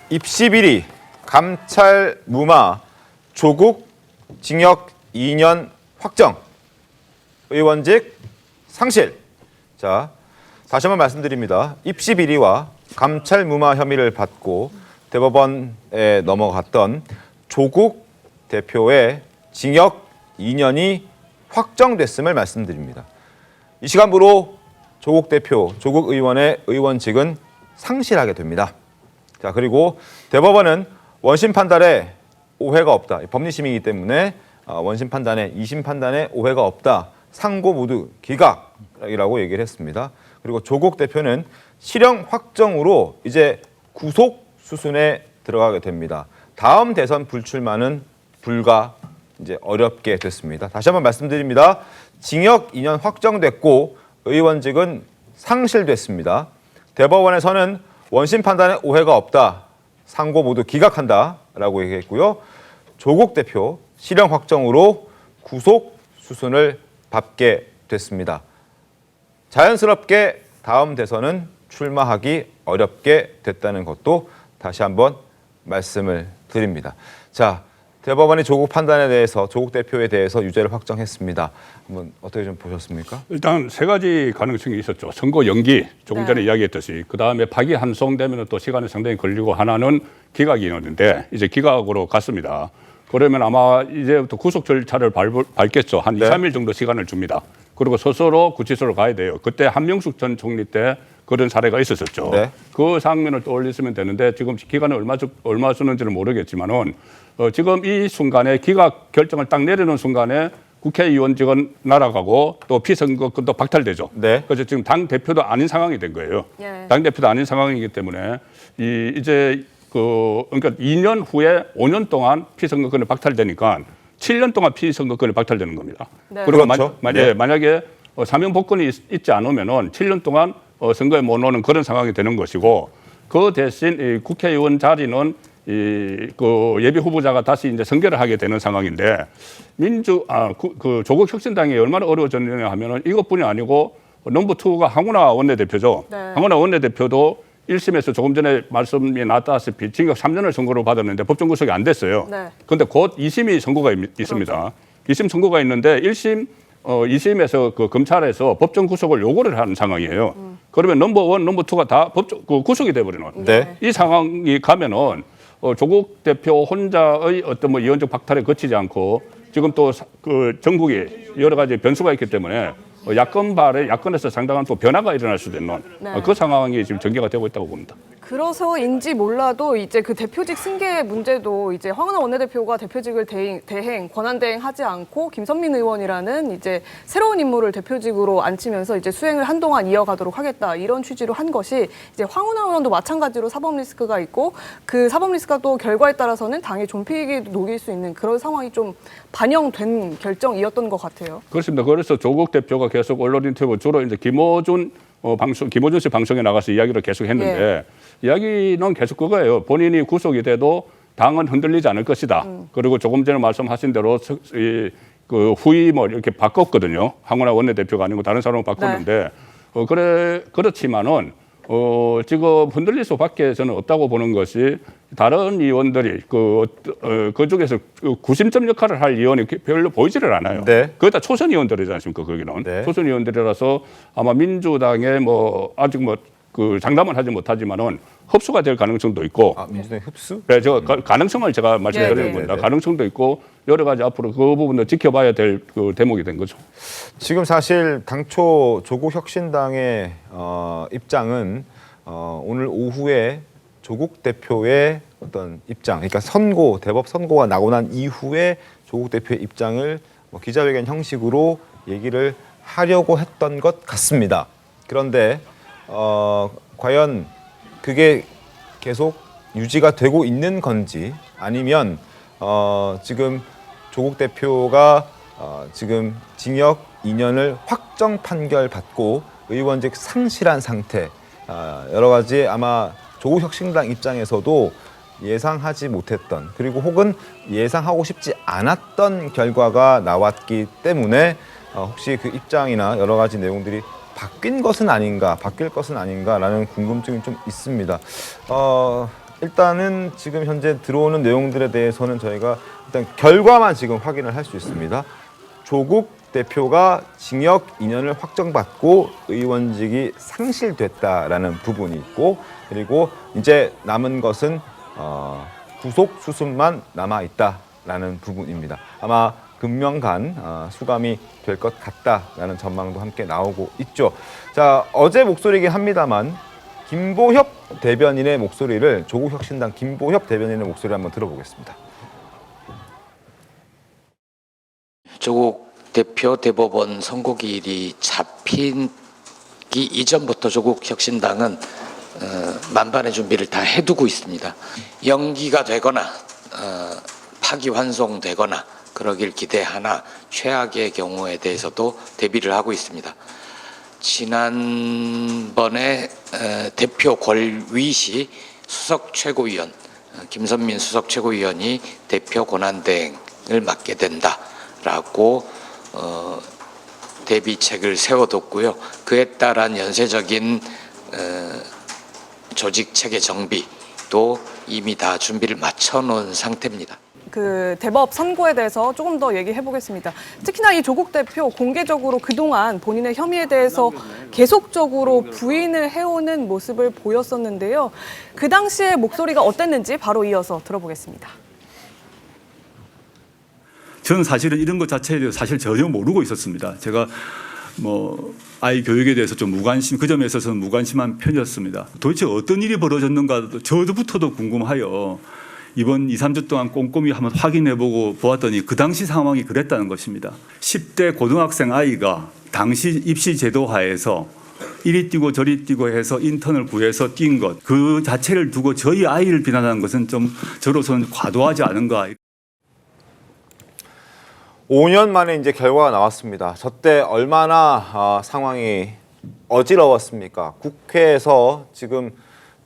입시 비리, 감찰 무마, 조국 징역 2년 확정, 의원직 상실. 자, 다시 한번 말씀드립니다. 입시 비리와 감찰 무마 혐의를 받고 대법원에 넘어갔던 조국 대표의 징역 2년이 확정됐음을 말씀드립니다. 이 시간부로 조국 대표, 조국 의원의 의원직은 상실하게 됩니다. 자, 그리고 대법원은 원심 판단에 오해가 없다. 법리심이기 때문에 원심 판단에, 2심 판단에 오해가 없다. 상고 모두 기각이라고 얘기를 했습니다. 그리고 조국 대표는 실형 확정으로 이제 구속 수순에 들어가게 됩니다. 다음 대선 불출마는 불가 이제 어렵게 됐습니다. 다시 한번 말씀드립니다. 징역 2년 확정됐고 의원직은 상실됐습니다. 대법원에서는 원심 판단에 오해가 없다. 상고 모두 기각한다라고 얘기했고요. 조국 대표 실형 확정으로 구속 수순을 밟게 됐습니다. 자연스럽게 다음 대선은 출마하기 어렵게 됐다는 것도 다시 한번 말씀을 드립니다. 자, 대법원이 조국 판단에 대해서, 조국 대표에 대해서 유죄를 확정했습니다. 한번 어떻게 좀 보셨습니까? 일단 세 가지 가능성이 있었죠. 선고 연기, 조금 전에 이야기했듯이. 그다음에 파기환송되면 또 시간이 상당히 걸리고, 하나는 기각이었는데 이제 기각으로 갔습니다. 그러면 아마 이제부터 구속 절차를 밟겠죠. 한 2, 3일 정도 시간을 줍니다. 그리고 스스로 구치소로 가야 돼요. 그때 한명숙 전 총리 때 그런 사례가 있었었죠. 네. 그 장면을 떠올리시면 되는데, 지금 기간을 얼마 주는지는 모르겠지만은 지금 이 순간에 기각 결정을 딱 내리는 순간에 국회의원직은 날아가고 또 피선거권도 박탈되죠. 네. 그래서 지금 당 대표도 아닌 상황이 된 거예요. 예. 당 대표도 아닌 상황이기 때문에 이제 그러니까 2년 후에 5년 동안 피선거권이 박탈되니까 7년 동안 피선거권이 박탈되는 겁니다. 네. 그리고 그렇죠. 만약에 사면 복권이 있지 않으면은 7년 동안 선거에 못 오는 그런 상황이 되는 것이고, 그 대신 이 국회의원 자리는 그 예비 후보자가 다시 이제 선거를 하게 되는 상황인데, 그 조국 혁신당이 얼마나 어려워졌느냐 하면은 이것뿐이 아니고 넘버 2가 황운하 원내대표죠. 네. 황운하 원내대표도 1심에서 조금 전에 말씀이 나왔다시피 징역 3년을 선고를 받았는데 법정 구속이 안 됐어요. 그런데 곧 2심이 선고가 있습니다. 그렇죠. 2심 선고가 있는데 2심에서 그 검찰에서 법정 구속을 요구를 하는 상황이에요. 그러면 넘버 1, 넘버 2가 다 구속이 돼버리는. 네. 이 상황이 가면은 조국 대표 혼자의 어떤 뭐 의원직 박탈에 그치지 않고, 지금 또 그 전국에 여러 가지 변수가 있기 때문에 야권에서 상당한 또 변화가 일어날 수도 있는 그 상황이 지금 전개가 되고 있다고 봅니다. 그래서인지 몰라도 이제 그 대표직 승계 문제도 이제 황운하 원내대표가 대표직을 권한대행하지 않고 김선민 의원이라는 이제 새로운 인물을 대표직으로 앉히면서 이제 수행을 한동안 이어가도록 하겠다, 이런 취지로 한 것이, 이제 황운하 의원도 마찬가지로 사법 리스크가 있고, 그 사법 리스크가 또 결과에 따라서는 당의 존폐익이 녹일 수 있는 그런 상황이 좀 반영된 결정이었던 것 같아요. 그렇습니다. 그래서 조국 대표가 계속 언론 인터뷰, 주로 이제 김어준 씨 방송에 나가서 이야기를 계속 했는데, 이야기는 계속 그거예요. 본인이 구속이 돼도 당은 흔들리지 않을 것이다. 그리고 조금 전에 말씀하신 대로 그 후임을 이렇게 바꿨거든요. 황운하 원내대표가 아니고 다른 사람을 바꿨는데, 그렇지만은 지금 흔들릴 수밖에 저는 없다고 보는 것이, 다른 의원들이 그쪽에서 구심점 역할을 할 의원이 별로 보이지를 않아요. 네. 거기다 초선 의원들이지 않습니까? 거기는. 네. 초선 의원들이라서 아마 민주당에 아직 그 장담은 하지 못하지만은 흡수가 될 가능성도 있고. 민주당 흡수? 네, 가능성을 제가 말씀드리는 겁니다. 가능성도 있고, 여러 가지 앞으로 그 부분도 지켜봐야 될 그 대목이 된 거죠. 지금 사실 당초 조국 혁신당의 입장은 오늘 오후에 조국 대표의 어떤 입장, 그러니까 대법 선고가 나고 난 이후에 조국 대표의 입장을 기자회견 형식으로 얘기를 하려고 했던 것 같습니다. 그런데 과연 그게 계속 유지가 되고 있는 건지, 아니면 지금 조국 대표가 지금 징역 2년을 확정 판결 받고 의원직 상실한 상태, 여러 가지 아마 조국 혁신당 입장에서도 예상하지 못했던, 그리고 혹은 예상하고 싶지 않았던 결과가 나왔기 때문에 혹시 그 입장이나 여러 가지 내용들이 바뀔 것은 아닌가라는 궁금증이 좀 있습니다. 일단은 지금 현재 들어오는 내용들에 대해서는 저희가 일단 결과만 지금 확인을 할 수 있습니다. 조국 대표가 징역 2년을 확정받고 의원직이 상실됐다라는 부분이 있고, 그리고 이제 남은 것은 구속 수순만 남아 있다라는 부분입니다. 아마 금명간 수감이 될 것 같다라는 전망도 함께 나오고 있죠. 자, 어제 목소리이긴 합니다만 김보협 대변인의 목소리를, 조국혁신당 김보협 대변인의 목소리 한번 들어보겠습니다. 조국 대표 대법원 선고기일이 잡히기 이전부터 조국혁신당은 만반의 준비를 다 해두고 있습니다. 연기가 되거나 파기환송되거나 그러길 기대하나 최악의 경우에 대해서도 대비를 하고 있습니다. 지난번에 대표 권위 시 수석 최고위원 김선민 수석 최고위원이 대표 권한대행을 맡게 된다라고 대비책을 세워뒀고요. 그에 따른 연쇄적인 조직 체계 정비도 이미 다 준비를 마쳐놓은 상태입니다. 그 대법 선고에 대해서 조금 더 얘기해 보겠습니다. 특히나 이 조국 대표 공개적으로 그동안 본인의 혐의에 대해서 계속적으로 부인을 해오는 모습을 보였었는데요. 그 당시의 목소리가 어땠는지 바로 이어서 들어보겠습니다. 저는 사실은 이런 것 자체에 대해서 사실 전혀 모르고 있었습니다. 제가 아이 교육에 대해서 좀 무관심, 그 점에 있어서는 무관심한 편이었습니다. 도대체 어떤 일이 벌어졌는가 저부터도 궁금하여 이번 2, 3주 동안 꼼꼼히 한번 확인해보고 보았더니 그 당시 상황이 그랬다는 것입니다. 10대 고등학생 아이가 당시 입시 제도 하에서 이리 뛰고 저리 뛰고 해서 인턴을 구해서 뛴 것, 그 자체를 두고 저희 아이를 비난하는 것은 좀 저로서는 과도하지 않은가. 5년 만에 이제 결과가 나왔습니다. 저때 얼마나 상황이 어지러웠습니까? 국회에서 지금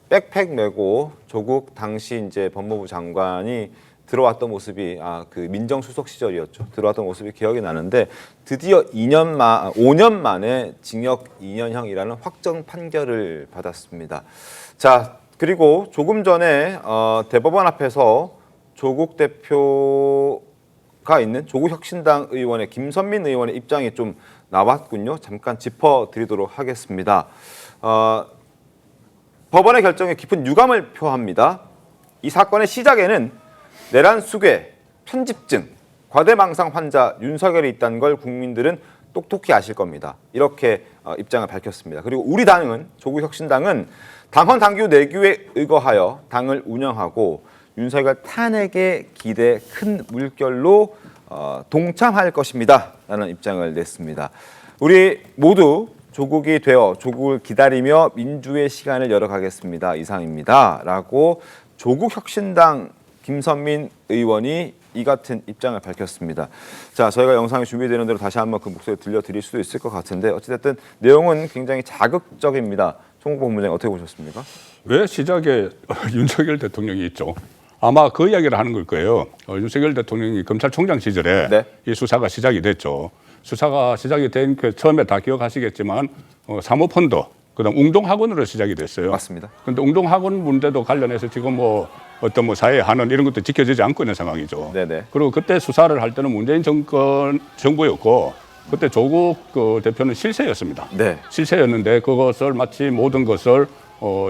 백팩 메고 조국 당시 이제 법무부 장관이 들어왔던 모습이 그 민정수석 시절이었죠. 들어왔던 모습이 기억이 나는데 드디어 5년 만에 징역 2년형이라는 확정 판결을 받았습니다. 자, 그리고 조금 전에 대법원 앞에서 조국 대표가 있는 조국혁신당 의원의 김선민 의원의 입장이 좀 나왔군요. 잠깐 짚어드리도록 하겠습니다. 법원의 결정에 깊은 유감을 표합니다. 이 사건의 시작에는 내란 수괴, 편집증, 과대망상 환자 윤석열이 있다는 걸 국민들은 똑똑히 아실 겁니다. 이렇게 입장을 밝혔습니다. 그리고 우리 당은, 조국혁신당은 당헌 당규 내규에 의거하여 당을 운영하고 윤석열 탄핵에 기대 큰 물결로 동참할 것입니다. 라는 입장을 냈습니다. 우리 모두 조국이 되어 조국을 기다리며 민주의 시간을 열어가겠습니다. 이상입니다. 라고 조국혁신당 김선민 의원이 이 같은 입장을 밝혔습니다. 자, 저희가 영상이 준비되는 대로 다시 한번 그 목소리 들려드릴 수도 있을 것 같은데 어찌됐든 내용은 굉장히 자극적입니다. 송국 본부장님 어떻게 보셨습니까? 왜 시작에 윤석열 대통령이 있죠? 아마 그 이야기를 하는 걸 거예요. 윤석열 대통령이 검찰총장 시절에 네. 이 수사가 시작이 됐죠. 수사가 시작이 된 그 처음에 다 기억하시겠지만 사모펀드, 그다음 웅동학원으로 시작이 됐어요. 맞습니다. 그런데 웅동학원 문제도 관련해서 지금 어떤 사회 한원 이런 것도 지켜지지 않고 있는 상황이죠. 네네. 그리고 그때 수사를 할 때는 문재인 정부였고 그때 조국 대표는 실세였습니다. 네. 실세였는데 그것을 마치 모든 것을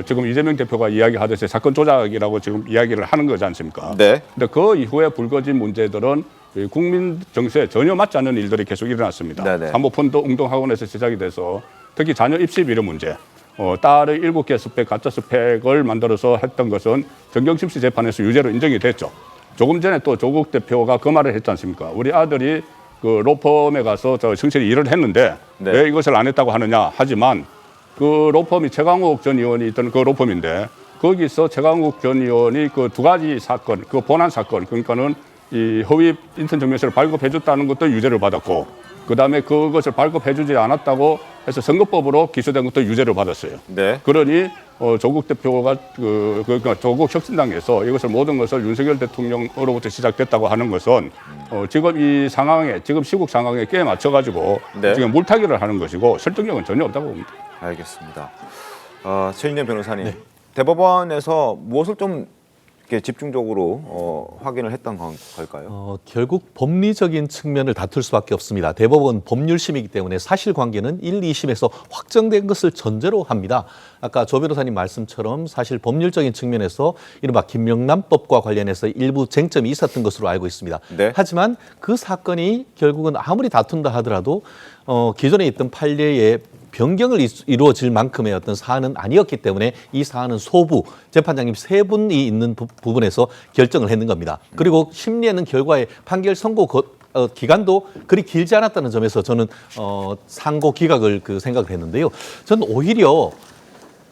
지금 이재명 대표가 이야기하듯이 사건 조작이라고 지금 이야기를 하는 거지 않습니까? 네. 근데 그 이후에 불거진 문제들은 국민 정서에 전혀 맞지 않는 일들이 계속 일어났습니다. 네네. 사모펀드 웅동학원에서 시작이 돼서 특히 자녀 입시 비리 문제, 딸의 7개 스펙, 가짜 스펙을 만들어서 했던 것은 정경심 씨 재판에서 유죄로 인정이 됐죠. 조금 전에 또 조국 대표가 그 말을 했지 않습니까? 우리 아들이 그 로펌에 가서 성실히 일을 했는데 네. 왜 이것을 안 했다고 하느냐 하지만 그 로펌이 최강욱 전 의원이 있던 그 로펌인데 거기서 최강욱 전 의원이 그 두 가지 사건, 그 본안 사건, 그러니까는 이 허위 인턴 증명서를 발급해줬다는 것도 유죄를 받았고, 그 다음에 그것을 발급해주지 않았다고 해서 선거법으로 기소된 것도 유죄를 받았어요. 네. 그러니 조국 대표가 그러니까 조국 혁신당에서 이것을 모든 것을 윤석열 대통령으로부터 시작됐다고 하는 것은 지금 이 상황에, 지금 시국 상황에 깨 맞춰가지고 네. 지금 물타기를 하는 것이고 설득력은 전혀 없다고 봅니다. 알겠습니다. 최인영 변호사님, 대법원에서 무엇을 좀 이렇게 집중적으로 확인을 했던 걸까요? 결국 법리적인 측면을 다툴 수밖에 없습니다. 대법원 법률심이기 때문에 사실관계는 1, 2심에서 확정된 것을 전제로 합니다. 아까 조 변호사님 말씀처럼 사실 법률적인 측면에서 이른바 김영란법과 관련해서 일부 쟁점이 있었던 것으로 알고 있습니다. 네. 하지만 그 사건이 결국은 아무리 다툰다 하더라도 기존에 있던 판례의 변경을 이루어질 만큼의 어떤 사안은 아니었기 때문에 이 사안은 소부 재판장님 3분이 있는 부분에서 결정을 했는 겁니다. 그리고 심리에는 결과의 판결 선고 기간도 그리 길지 않았다는 점에서 저는 상고 기각을 생각을 했는데요. 저는 오히려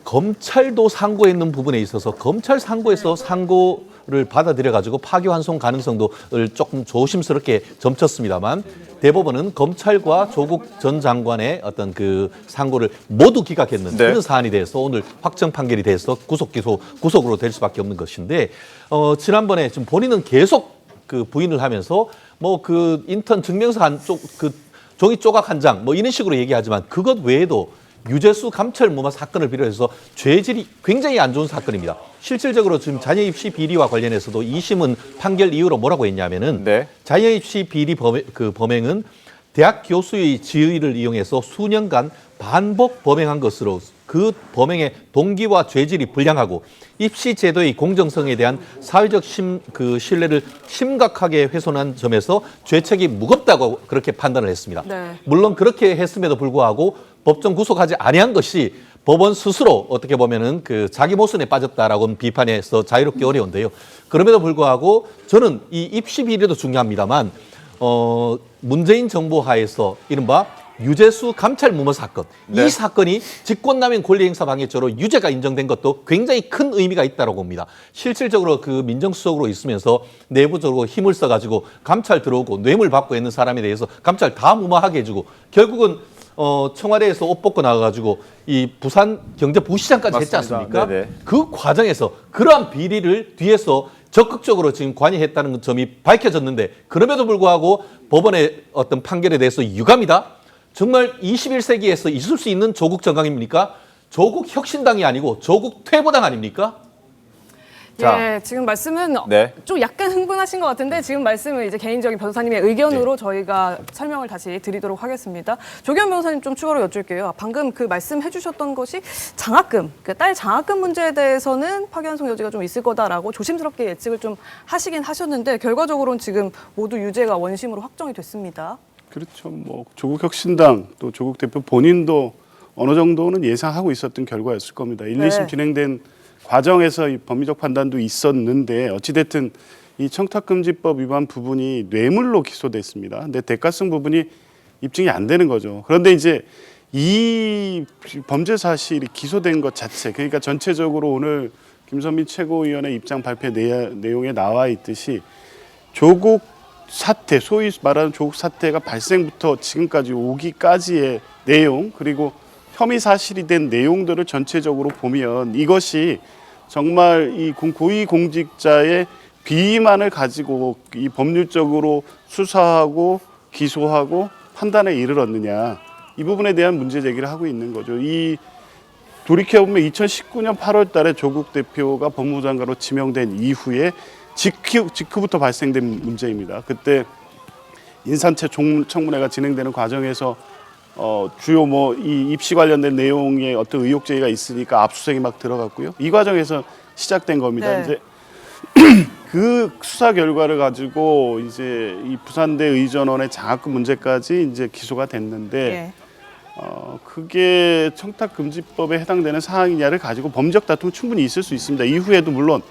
검찰도 상고했는 부분에 있어서 검찰 상고에서 상고를 받아들여 가지고 파기환송 가능성도를 조금 조심스럽게 점쳤습니다만 대법원은 검찰과 조국 전 장관의 어떤 그 상고를 모두 기각했는 네. 그런 사안이 돼서 오늘 확정 판결이 돼서 구속으로 될 수밖에 없는 것인데 지난번에 지금 본인은 계속 부인을 하면서 인턴 증명서 종이 조각 한 장 이런 식으로 얘기하지만 그것 외에도 유재수 감찰 무마 사건을 비롯해서 죄질이 굉장히 안 좋은 사건입니다. 실질적으로 지금 자녀 입시 비리와 관련해서도 2심은 판결 이후로 뭐라고 했냐면은 네. 자녀 입시 비리 범행은 대학 교수의 지위를 이용해서 수년간 반복 범행한 것으로 그 범행의 동기와 죄질이 불량하고 입시 제도의 공정성에 대한 사회적 신뢰를 심각하게 훼손한 점에서 죄책이 무겁다고 그렇게 판단을 했습니다. 네. 물론 그렇게 했음에도 불구하고 법정 구속하지 아니한 것이 법원 스스로 어떻게 보면은 자기 모순에 빠졌다라고 비판해서 자유롭기 어려운데요. 그럼에도 불구하고 저는 이 입시 비리도 중요합니다만 문재인 정부 하에서 이른바 유재수 감찰 무마 사건 네. 이 사건이 직권남용 권리행사 방해죄로 유죄가 인정된 것도 굉장히 큰 의미가 있다고 봅니다. 실질적으로 민정수석으로 있으면서 내부적으로 힘을 써가지고 감찰 들어오고 뇌물 받고 있는 사람에 대해서 감찰 다 무마하게 해주고 결국은 청와대에서 옷 벗고 나가가지고 이 부산 경제부시장까지 했지 맞습니다. 않습니까? 네네. 그 과정에서 그러한 비리를 뒤에서 적극적으로 지금 관여했다는 점이 밝혀졌는데 그럼에도 불구하고 법원의 어떤 판결에 대해서 유감이다? 정말 21세기에서 있을 수 있는 조국 정강입니까? 조국 혁신당이 아니고 조국 퇴보당 아닙니까? 자. 예, 지금 말씀은 네. 좀 약간 흥분하신 것 같은데 지금 말씀은 이제 개인적인 변호사님의 의견으로 저희가 설명을 다시 드리도록 하겠습니다. 조기현 변호사님 좀 추가로 여쭐게요. 방금 말씀해 주셨던 것이 장학금, 딸 장학금 문제에 대해서는 파기환송 여지가 좀 있을 거다라고 조심스럽게 예측을 좀 하시긴 하셨는데 결과적으로는 지금 모두 유죄가 원심으로 확정이 됐습니다. 그렇죠. 조국 혁신당 또 조국 대표 본인도 어느 정도는 예상하고 있었던 결과였을 겁니다. 1, 네. 2심 진행된 과정에서 이 법리적 판단도 있었는데 어찌됐든 이 청탁금지법 위반 부분이 뇌물로 기소됐습니다. 근데 대가성 부분이 입증이 안 되는 거죠. 그런데 이제 이 범죄 사실이 기소된 것 자체, 그러니까 전체적으로 오늘 김선민 최고위원의 입장 발표 내용에 나와 있듯이 조국 사태, 소위 말하는 조국 사태가 발생부터 지금까지 오기까지의 내용, 그리고 혐의 사실이 된 내용들을 전체적으로 보면 이것이 정말 이 고위공직자의 비위만을 가지고 이 법률적으로 수사하고 기소하고 판단에 이르렀느냐, 이 부분에 대한 문제 제기를 하고 있는 거죠. 이 돌이켜보면 2019년 8월 달에 조국 대표가 법무부 장관으로 지명된 이후에 직후부터 발생된 문제입니다. 그때 인사채 청문회가 진행되는 과정에서 주요 이 입시 관련된 내용에 어떤 의혹 제기가 있으니까 압수수색이 막 들어갔고요. 이 과정에서 시작된 겁니다. 네. 이제 그 수사 결과를 가지고 이제 이 부산대 의전원의 장학금 문제까지 이제 기소가 됐는데 예. 그게 청탁금지법에 해당되는 사항이냐를 가지고 법적 다툼 충분히 있을 수 있습니다. 이후에도 물론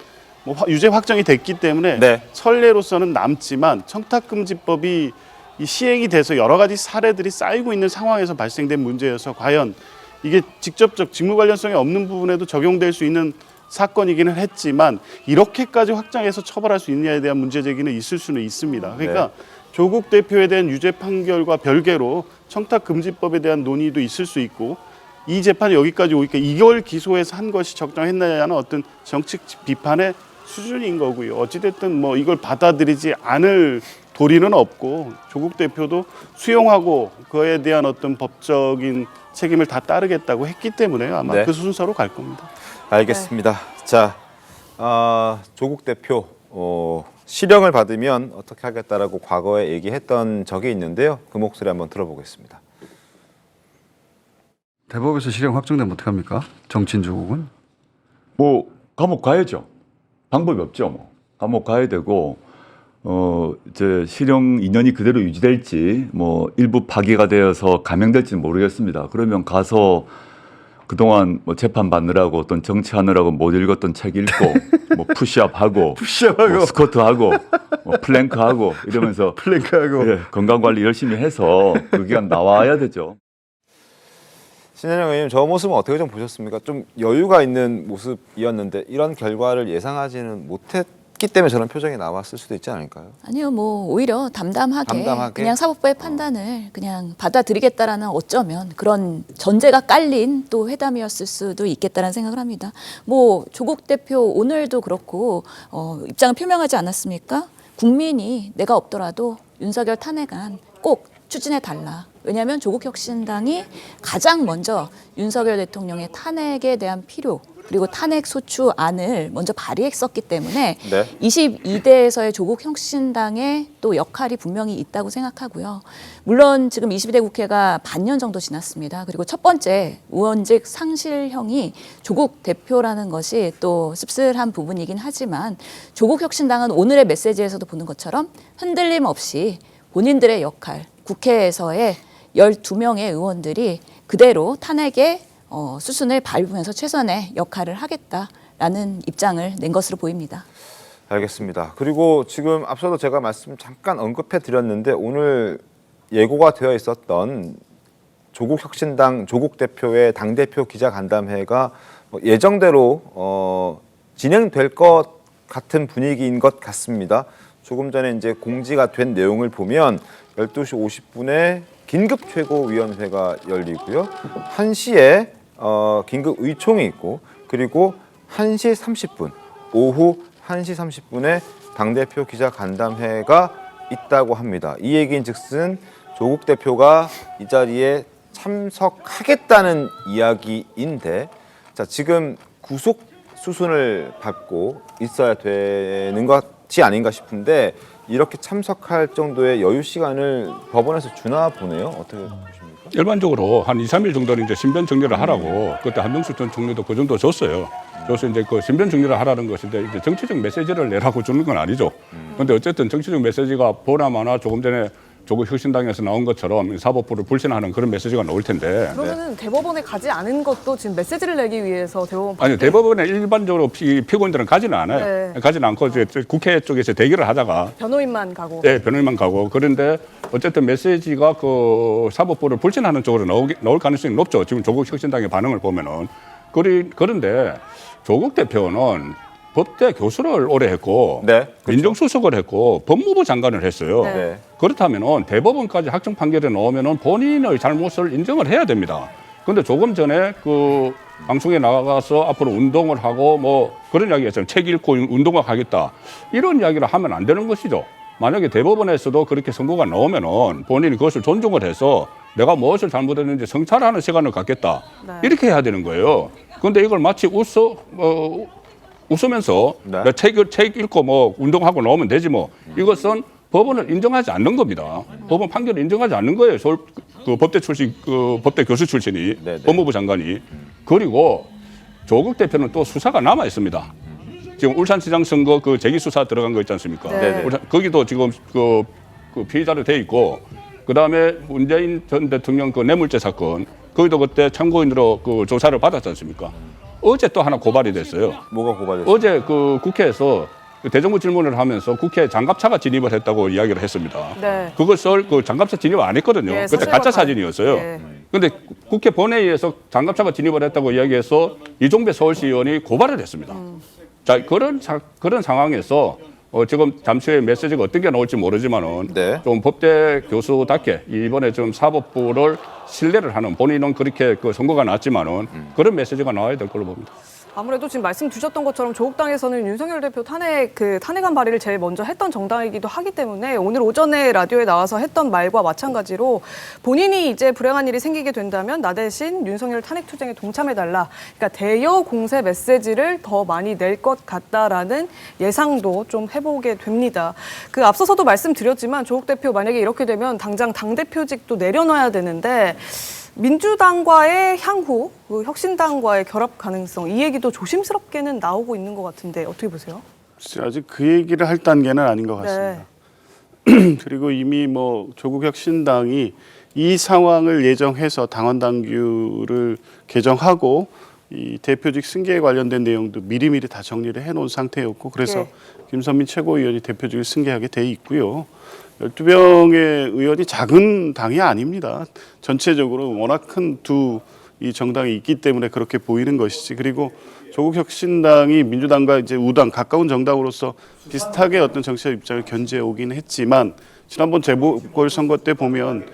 유죄 확정이 됐기 때문에 네. 선례로서는 남지만 청탁금지법이 이 시행이 돼서 여러 가지 사례들이 쌓이고 있는 상황에서 발생된 문제여서 과연 이게 직접적 직무 관련성이 없는 부분에도 적용될 수 있는 사건이기는 했지만 이렇게까지 확장해서 처벌할 수 있느냐에 대한 문제 제기는 있을 수는 있습니다. 그러니까 조국 대표에 대한 유죄 판결과 별개로 청탁금지법에 대한 논의도 있을 수 있고 이 재판이 여기까지 오니까 이걸 기소해서 한 것이 적정했느냐는 어떤 정책 비판의 수준인 거고요. 어찌됐든 이걸 받아들이지 않을 도리는 없고 조국 대표도 수용하고 그에 대한 어떤 법적인 책임을 다 따르겠다고 했기 때문에 아마 네. 그 순서로 갈 겁니다. 알겠습니다. 자, 조국 대표 실형을 받으면 어떻게 하겠다라고 과거에 얘기했던 적이 있는데요. 그 목소리 한번 들어보겠습니다. 대법에서 실형 확정되면 어떡합니까? 정치인 조국은? 뭐 감옥 가야죠. 방법이 없죠. 뭐 감옥 가야 되고 이제 실형 2년이 그대로 유지될지 뭐 일부 파기가 되어서 감형될지는 모르겠습니다. 그러면 가서 그동안 뭐 재판 받느라고 어떤 정치하느라고 못 읽었던 책 읽고 뭐 푸시업하고 뭐 스쿼트하고 뭐 플랭크하고 이러면서 예, 건강 관리 열심히 해서 그 기간 나와야 되죠. 신현영 의원님, 저 모습은 어떻게 좀 보셨습니까? 좀 여유가 있는 모습이었는데 이런 결과를 예상하지는 못했기 때문에 저런 표정이 나왔을 수도 있지 않을까요? 아니요, 뭐 오히려 담담하게 그냥 사법부의 판단을 그냥 받아들이겠다라는 어쩌면 그런 전제가 깔린 또 회담이었을 수도 있겠다라는 생각을 합니다. 뭐 조국 대표 오늘도 그렇고 입장을 표명하지 않았습니까? 국민이 내가 없더라도 윤석열 탄핵안 꼭 추진해 달라. 왜냐하면 조국혁신당이 가장 먼저 윤석열 대통령의 탄핵에 대한 필요 그리고 탄핵 소추안을 먼저 발의했었기 때문에 네. 22대에서의 조국혁신당의 또 역할이 분명히 있다고 생각하고요. 물론 지금 22대 국회가 반년 정도 지났습니다. 그리고 첫 번째 의원직 상실형이 조국 대표라는 것이 또 씁쓸한 부분이긴 하지만 조국혁신당은 오늘의 메시지에서도 보는 것처럼 흔들림 없이 본인들의 역할, 국회에서의 12명의 의원들이 그대로 탄핵의 수순을 밟으면서 최선의 역할을 하겠다라는 입장을 낸 것으로 보입니다. 알겠습니다. 그리고 지금 앞서도 제가 말씀 잠깐 언급해 드렸는데 오늘 예고가 되어 있었던 조국혁신당 조국 대표의 당대표 기자간담회가 예정대로 진행될 것 같은 분위기인 것 같습니다. 조금 전에 이제 공지가 된 내용을 보면 12시 50분에 긴급 최고위원회가 열리고요. 1시에 긴급 의총이 있고 그리고 1시 30분, 오후 1시 30분에 당대표 기자간담회가 있다고 합니다. 이 얘기인 즉슨 조국 대표가 이 자리에 참석하겠다는 이야기인데 자, 지금 구속 수순을 밟고 있어야 되는 것이 아닌가 싶은데 이렇게 참석할 정도의 여유 시간을 법원에서 주나 보네요. 어떻게 보십니까? 일반적으로 한 2, 3일 정도는 이제 신변 정리를 하라고 그때 한명숙 전 총리도 그 정도 줬어요. 그래서 이제 그 신변 정리를 하라는 것인데 이제 정치적 메시지를 내라고 주는 건 아니죠. 그런데 어쨌든 정치적 메시지가 보나마나 조금 전에 조국혁신당에서 나온 것처럼 사법부를 불신하는 그런 메시지가 나올 텐데. 그러면은 대법원에 가지 않은 것도 지금 메시지를 내기 위해서 대법원 아니 대법원에 일반적으로 피고인들은 가지는 않아요. 네. 가지는 않고 이제 국회 쪽에서 대기를 하다가 변호인만 가고. 네, 변호인만 가고. 그런데 어쨌든 메시지가 그 사법부를 불신하는 쪽으로 나올 가능성이 높죠. 지금 조국혁신당의 반응을 보면은. 그런데 조국 대표는 법대 교수를 오래 했고 네, 그렇죠. 민정수석을 했고 법무부 장관을 했어요. 네. 그렇다면 대법원까지 확정 판결에 나오면 본인의 잘못을 인정을 해야 됩니다. 그런데 조금 전에 그 방송에 나가서 앞으로 운동을 하고 뭐 그런 이야기 했잖아요. 책 읽고 운동을 하겠다. 이런 이야기를 하면 안 되는 것이죠. 만약에 대법원에서도 그렇게 선고가 나오면은 본인이 그것을 존중을 해서 내가 무엇을 잘못했는지 성찰하는 시간을 갖겠다. 네. 이렇게 해야 되는 거예요. 그런데 이걸 마치 웃으면서 네. 책 읽고 뭐 운동하고 나오면 되지 뭐 이것은 법원을 인정하지 않는 겁니다. 법원 판결을 인정하지 않는 거예요. 서울 그 법대 출신 그 법대 교수 출신이 네네. 법무부 장관이 그리고 조국 대표는 또 수사가 남아 있습니다. 지금 울산시장 선거 그 재기 수사 들어간 거 있지 않습니까? 네. 거기도 지금 그 피의자로 돼 있고 그 다음에 문재인 전 대통령 그 뇌물죄 사건 거기도 그때 참고인으로 그 조사를 받았지 않습니까? 어제 또 하나 고발이 됐어요. 뭐가 고발됐어요? 어제 그 국회에서 그 대정부 질문을 하면서 국회에 장갑차가 진입을 했다고 이야기를 했습니다. 네. 그것을 그 장갑차 진입 안 했거든요. 네, 그때 사실과 가짜 다- 사진이었어요. 그런데 국회 본회의에서 장갑차가 진입을 했다고 이야기해서 이종배 서울시 의원이 고발을 했습니다. 자, 그런 상황에서 지금 잠시 후에 메시지가 어떤 게 나올지 모르지만은 네. 좀 법대 교수답게 이번에 좀 사법부를 신뢰를 하는 본인은 그렇게 그 선거가 났지만은 그런 메시지가 나와야 될 걸로 봅니다. 아무래도 지금 말씀 주셨던 것처럼 조국당에서는 윤석열 대표 탄핵안 발의를 제일 먼저 했던 정당이기도 하기 때문에 오늘 오전에 라디오에 나와서 했던 말과 마찬가지로 본인이 이제 불행한 일이 생기게 된다면 나 대신 윤석열 탄핵 투쟁에 동참해달라. 그러니까 대여 공세 메시지를 더 많이 낼 것 같다라는 예상도 좀 해보게 됩니다. 그 앞서서도 말씀드렸지만 조국 대표 만약에 이렇게 되면 당장 당대표직도 내려놔야 되는데 민주당과의 향후, 그 혁신당과의 결합 가능성 이 얘기도 조심스럽게는 나오고 있는 것 같은데 어떻게 보세요? 아직 그 얘기를 할 단계는 아닌 것 같습니다. 그리고 이미 뭐 조국 혁신당이 이 상황을 예정해서 당원 당규를 개정하고 이 대표직 승계에 관련된 내용도 미리미리 다 정리를 해놓은 상태였고 그래서 김선민 최고위원이 대표직을 승계하게 돼 있고요. 12명의 의원이 작은 당이 아닙니다. 전체적으로 워낙 큰 두 이 정당이 있기 때문에 그렇게 보이는 것이지. 그리고 조국 혁신당이 민주당과 이제 우당 가까운 정당으로서 비슷하게 어떤 정치적 입장을 견지해 오긴 했지만 지난번 재보궐선거 때 보면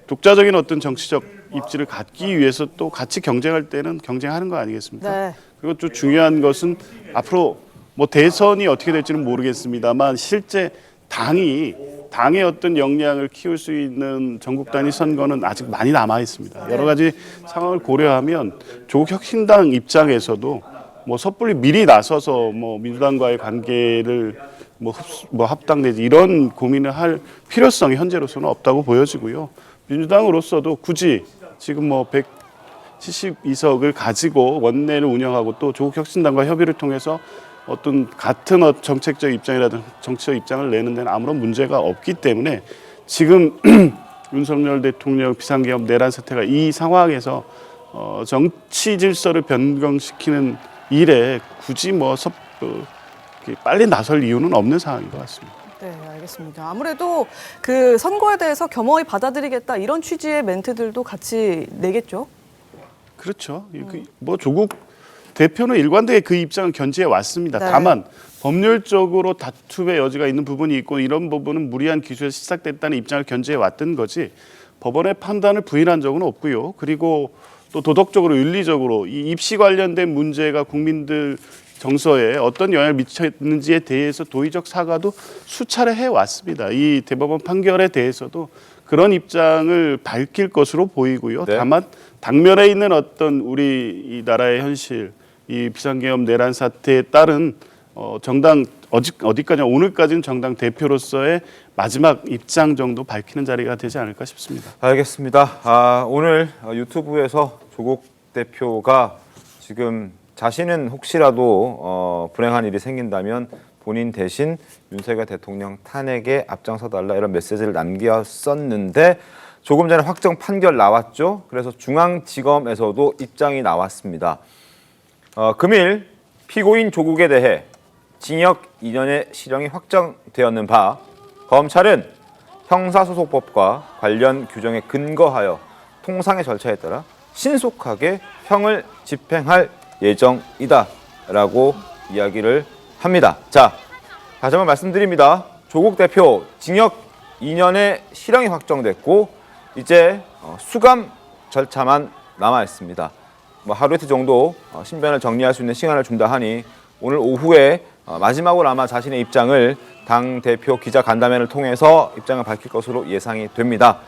독자적인 어떤 정치적 입지를 갖기 위해서 또 같이 경쟁할 때는 경쟁하는 거 아니겠습니까? 네. 그리고 또 중요한 것은 앞으로 뭐 대선이 어떻게 될지는 모르겠습니다만 실제 당의 어떤 역량을 키울 수 있는 전국 단위 선거는 아직 많이 남아 있습니다. 여러 가지 상황을 고려하면 조국 혁신당 입장에서도 뭐 섣불리 미리 나서서 뭐 민주당과의 관계를 뭐 합당 내지 이런 고민을 할 필요성이 현재로서는 없다고 보여지고요. 민주당으로서도 굳이 지금 뭐 172석을 가지고 원내를 운영하고 또 조국 혁신당과 협의를 통해서 어떤 같은 정책적 입장이라든 정치적 입장을 내는 데는 아무런 문제가 없기 때문에 지금 윤석열 대통령 비상계엄 내란 사태가 이 상황에서 정치 질서를 변경시키는 일에 굳이 뭐 빨리 나설 이유는 없는 상황인 것 같습니다. 네, 알겠습니다. 아무래도 그 선거에 대해서 겸허히 받아들이겠다 이런 취지의 멘트들도 같이 내겠죠? 그렇죠. 뭐 조국 대표는 일관되게 그 입장을 견지해 왔습니다. 네. 다만 법률적으로 다툼의 여지가 있는 부분이 있고 이런 부분은 무리한 기소에서 시작됐다는 입장을 견지해 왔던 거지 법원의 판단을 부인한 적은 없고요. 그리고 또 도덕적으로 윤리적으로 이 입시 관련된 문제가 국민들 정서에 어떤 영향을 미쳤는지에 대해서 도의적 사과도 수차례 해왔습니다. 이 대법원 판결에 대해서도 그런 입장을 밝힐 것으로 보이고요. 네. 다만 당면에 있는 어떤 우리 이 나라의 현실, 이 비상계엄 내란 사태에 따른 정당 어디까지 오늘까지는 정당 대표로서의 마지막 입장 정도 밝히는 자리가 되지 않을까 싶습니다. 알겠습니다. 오늘 유튜브에서 조국 대표가 지금 자신은 혹시라도 불행한 일이 생긴다면 본인 대신 윤석열 대통령 탄핵에 앞장서달라 이런 메시지를 남겼었는데 조금 전에 확정 판결 나왔죠. 그래서 중앙지검에서도 입장이 나왔습니다. 금일 피고인 조국에 대해 징역 2년의 실형이 확정되었는 바 검찰은 형사소송법과 관련 규정에 근거하여 통상의 절차에 따라 신속하게 형을 집행할 예정이다라고 이야기를 합니다. 자, 다시 한번 말씀드립니다. 조국 대표 징역 2년의 실형이 확정됐고 이제 수감 절차만 남아 있습니다. 뭐 하루 이틀 정도 신변을 정리할 수 있는 시간을 준다 하니 오늘 오후에 마지막으로 아마 자신의 입장을 당 대표 기자 간담회를 통해서 입장을 밝힐 것으로 예상이 됩니다.